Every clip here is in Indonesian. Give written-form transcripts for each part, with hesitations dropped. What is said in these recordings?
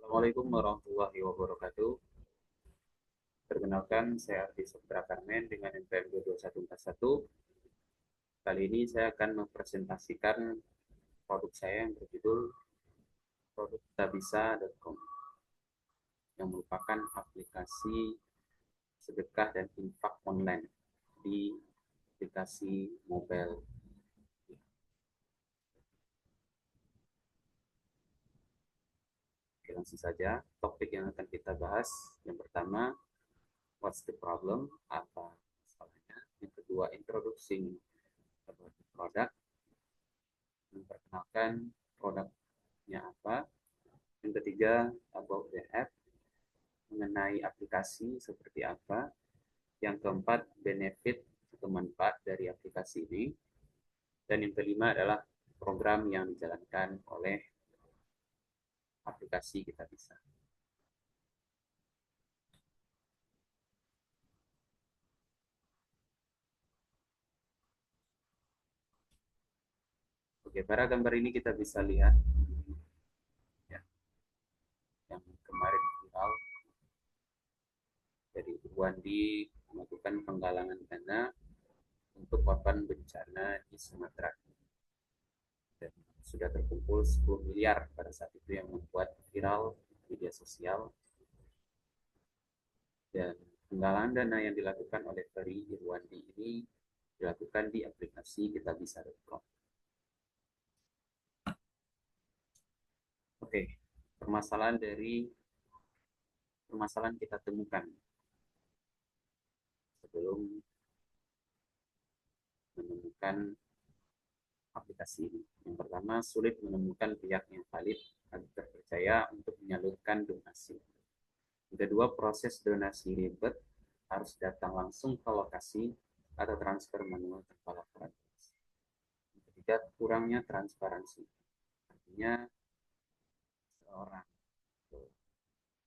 Assalamualaikum warahmatullahi wabarakatuh. Perkenalkan, saya Ardi Sabtra Karmen dengan NPM 22141. Kali ini saya akan mempresentasikan produk saya yang berjudul produk tabisa.com, yang merupakan aplikasi sedekah dan infak online di aplikasi mobile. Oke, langsung saja topik yang akan kita bahas. Yang pertama, what's the problem? Apa masalahnya? Yang kedua, introducing about the product, memperkenalkan produknya apa. Yang ketiga, about the app, mengenai aplikasi seperti apa. Yang keempat, benefit atau manfaat dari aplikasi ini. Dan yang kelima adalah program yang dijalankan oleh aplikasi Kita Bisa. Oke, pada gambar ini kita bisa lihat ya, yang kemarin viral dari Wandi melakukan penggalangan dana untuk korban bencana di Sumatera. Dan sudah terkumpul 10 miliar pada saat itu yang membuat viral media sosial. Dan penggalangan dana yang dilakukan oleh Ferry Irwandi ini dilakukan di aplikasi kitabisa.com. Oke, permasalahan kita temukan sebelum menemukan aplikasi ini. Yang pertama, sulit menemukan pihak yang valid atau terpercaya untuk menyalurkan donasi. Yang kedua, proses donasi ribet, harus datang langsung ke lokasi atau transfer manual tanpa laporan. Yang ketiga, kurangnya transparansi. Artinya, seorang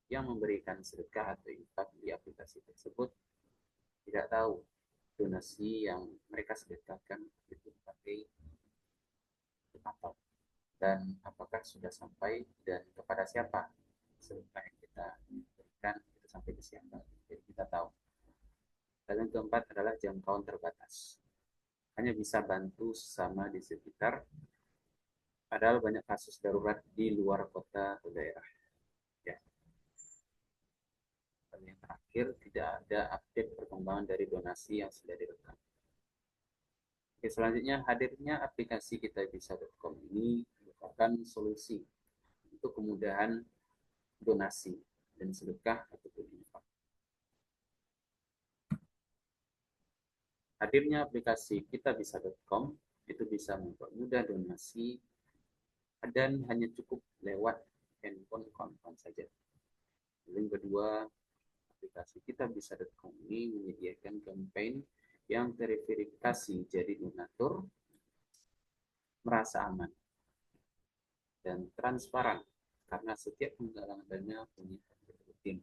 yang memberikan sedekah atau infak di aplikasi tersebut tidak tahu donasi yang mereka sedekahkan itu dipakai untuk apa dan apakah sudah sampai dan kepada siapa sedekah yang kita berikan itu sampai ke siapa, jadi kita tahu. Dan yang keempat adalah jangkauan terbatas, hanya bisa bantu sesama di sekitar, padahal banyak kasus darurat di luar kota atau daerah ya. Dan yang terakhir, tidak ada update perkembangan dari donasi yang sudah direkam. Oke, selanjutnya, hadirnya aplikasi kitabisa.com ini merupakan solusi untuk kemudahan donasi dan sedekah ataupun infak. Hadirnya aplikasi kitabisa.com itu bisa mempermudah donasi dan hanya cukup lewat handphone konven saja. Yang kedua, aplikasi kitabisa.com ini menyediakan campaign yang terverifikasi jadi donatur, merasa aman dan transparan karena setiap penggalangan dana punya rutin.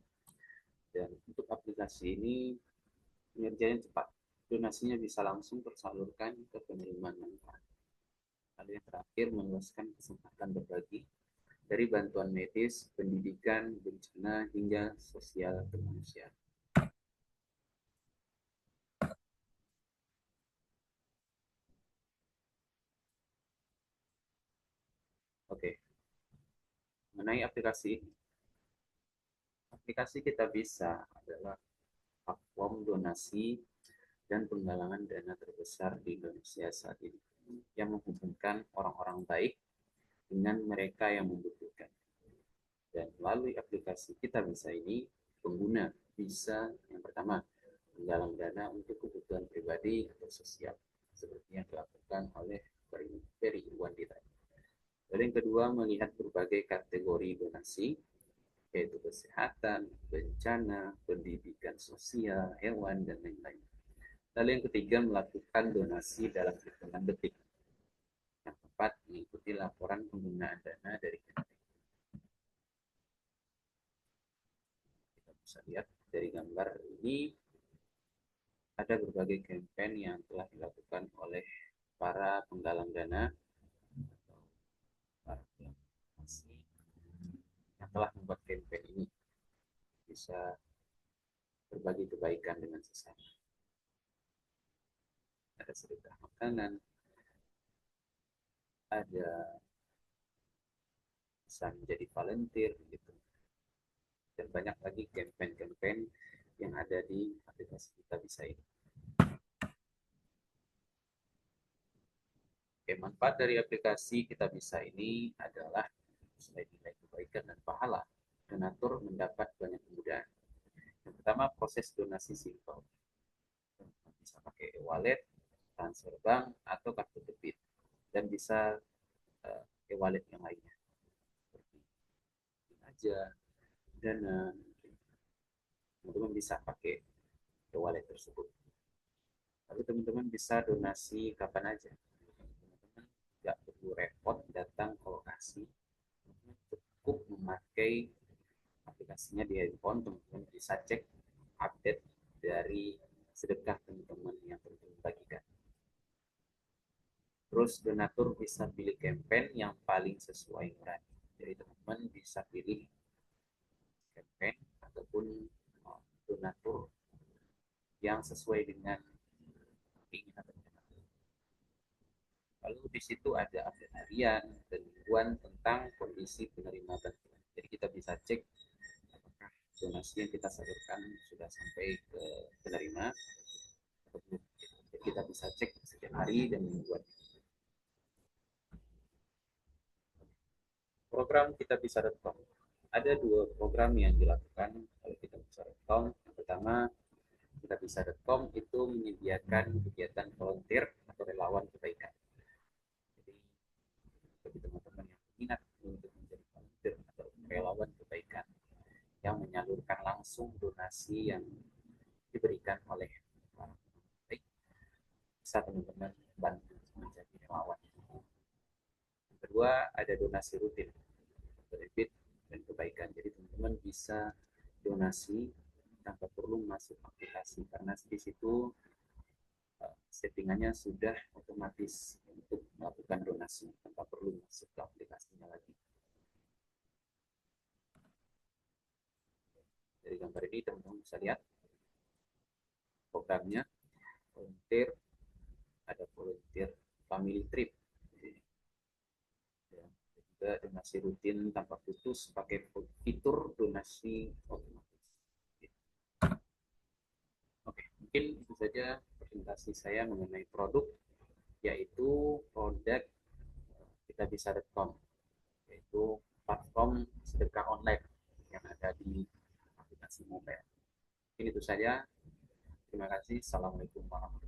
Dan untuk aplikasi ini pengerjaan cepat, donasinya bisa langsung tersalurkan ke penerima manfaat. Lalu yang terakhir, meluaskan kesempatan berbagi dari bantuan medis, pendidikan, bencana hingga sosial kemanusiaan. Oke, mengenai aplikasi ini, aplikasi Kita Bisa adalah platform donasi dan penggalangan dana terbesar di Indonesia saat ini, yang menghubungkan orang-orang baik dengan mereka yang membutuhkan. Dan melalui aplikasi Kita Bisa ini, pengguna bisa yang pertama menggalang dana untuk kebutuhan pribadi atau sosial, seperti yang dilakukan oleh Ferry Irwandi tadi. Lalu yang kedua, melihat berbagai kategori donasi, yaitu kesehatan, bencana, pendidikan sosial, hewan, dan lain-lain. Lalu yang ketiga, melakukan donasi dalam hitungan detik. Yang keempat, mengikuti laporan penggunaan dana dari Kementerian. Kita bisa lihat dari gambar ini, ada berbagai campaign yang telah dilakukan oleh para penggalang dana atau para penggalang donasi yang telah membuat campaign ini, bisa berbagi kebaikan dengan sesama. Ada sedekah makanan, ada bisa menjadi volunteer gitu, dan banyak lagi campaign-campaign yang ada di aplikasi Kita Bisa ini. Oke, manfaat dari aplikasi Kita Bisa ini adalah selain nilai kebaikan dan pahala, donatur mendapat banyak kemudahan. Yang pertama, proses donasi simpel. Bisa pakai e-wallet, transfer bank, atau kartu debit. Dan bisa e-wallet yang lainnya. Seperti aja, Dana. Teman-teman bisa pakai e-wallet tersebut. Lalu teman-teman bisa donasi kapan aja. Teman-teman nggak perlu repot datang ke lokasi. Cukup memakai aplikasinya di handphone, teman-teman bisa cek update dari sedekah teman-teman yang teman-teman bagikan. Terus donatur bisa pilih campaign yang paling sesuai nurani. Jadi teman-teman bisa pilih campaign ataupun donatur yang sesuai dengan keinginan teman-teman. Lalu di situ ada update harian dan mingguan tentang kondisi penerima bantuan. Jadi kita bisa cek apakah donasi yang kita salurkan sudah sampai ke penerima. Jadi kita bisa cek setiap hari dan mingguan. Program Kita Bisa.com. Ada dua program yang dilakukan oleh Kita Bisa.com. Yang pertama, Kita Bisa.com itu menyediakan kegiatan volunteer atau relawan kebaikan. Jadi bagi teman-teman yang minat untuk menjadi volunteer atau relawan kebaikan yang menyalurkan langsung donasi yang diberikan oleh orang baik, bisa teman-teman bantu menjadi relawan. Yang kedua, ada donasi rutin, debit dan kebaikan. Jadi teman-teman bisa donasi tanpa perlu masuk aplikasi karena di situ settingannya sudah otomatis untuk melakukan donasi tanpa perlu masuk ke aplikasinya lagi. Dari gambar ini teman-teman bisa lihat programnya. Volunteer, ada volunteer family trip, dan juga donasi rutin tanpa putus pakai fitur donasi otomatis. Oke, mungkin itu saja presentasi saya mengenai produk, yaitu produk kitabisa.com, yaitu platform sedekah online yang ada di aplikasi mobile. Mungkin itu saja. Terima kasih. Assalamualaikum warahmatullahi wabarakatuh.